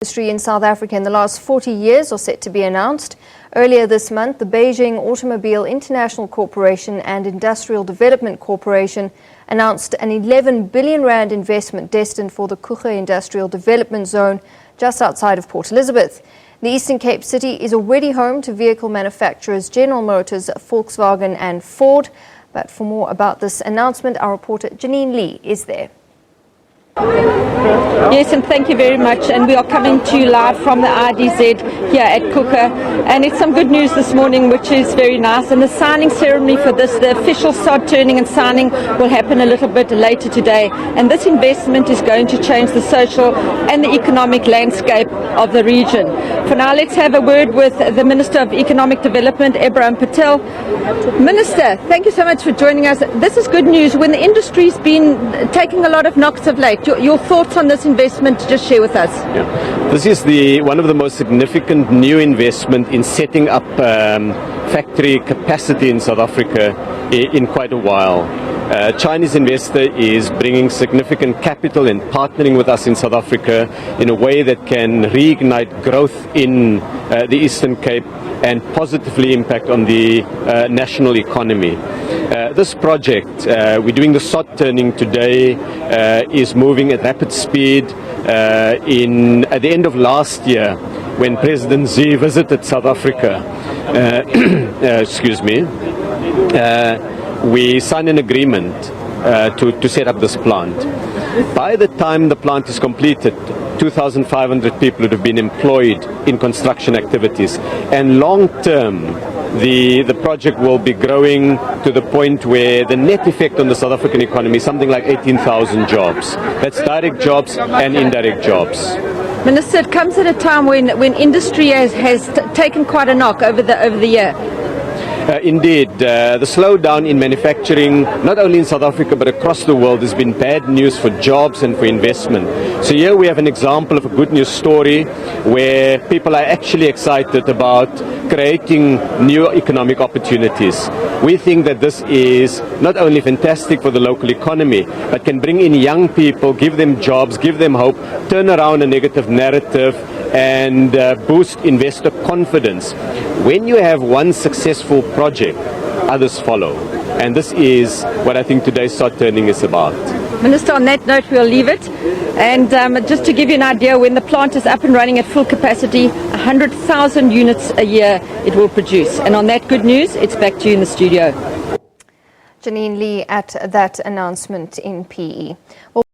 Industry in South Africa in the last 40 years are set to be announced. Earlier this month, the Beijing Automobile International Corporation and Industrial Development Corporation announced an 11 billion rand investment destined for the COEGA Industrial Development Zone just outside of Port Elizabeth. The Eastern Cape city is already home to vehicle manufacturers General Motors, Volkswagen and Ford. But for more about this announcement, our reporter Janine Lee is there. Yes, and thank you very much. And we are coming to you live from the IDZ here at COEGA. And it's some good news this morning, which is very nice. And the signing ceremony for this, the official sod turning and signing, will happen a little bit later today. And this investment is going to change the social and the economic landscape of the region. For now, let's have a word with the Minister of Economic Development, Abraham Patel. Minister, thank you so much for joining us. This is good news when the industry's been taking a lot of knocks of late. Your thoughts on this investment, just share with us. Yeah. This is one of the most significant new investment in setting up factory capacity in South Africa in quite a while. Chinese investor is bringing significant capital and partnering with us in South Africa in a way that can reignite growth in the Eastern Cape and positively impact on the national economy. This project, we're doing the sod turning today, is moving at rapid speed. At the end of last year, when President Xi visited South Africa, we signed an agreement to set up this plant. By the time the plant is completed, 2,500 people would have been employed in construction activities. And long term, the project will be growing to the point where the net effect on the South African economy is something like 18,000 jobs. That's direct jobs and indirect jobs. Minister, it comes at a time when industry has taken quite a knock over the year. Indeed, the slowdown in manufacturing, not only in South Africa but across the world, has been bad news for jobs and for investment. So here we have an example of a good news story where people are actually excited about creating new economic opportunities. We think that this is not only fantastic for the local economy, but can bring in young people, give them jobs, give them hope, turn around a negative narrative and boost investor confidence. When you have one successful project, others follow. And this is what I think today's sod turning is about. Minister, on that note, we'll leave it. And just to give you an idea, when the plant is up and running at full capacity, 100,000 units a year it will produce. And on that good news, it's back to you in the studio. Janine Lee at that announcement in PE.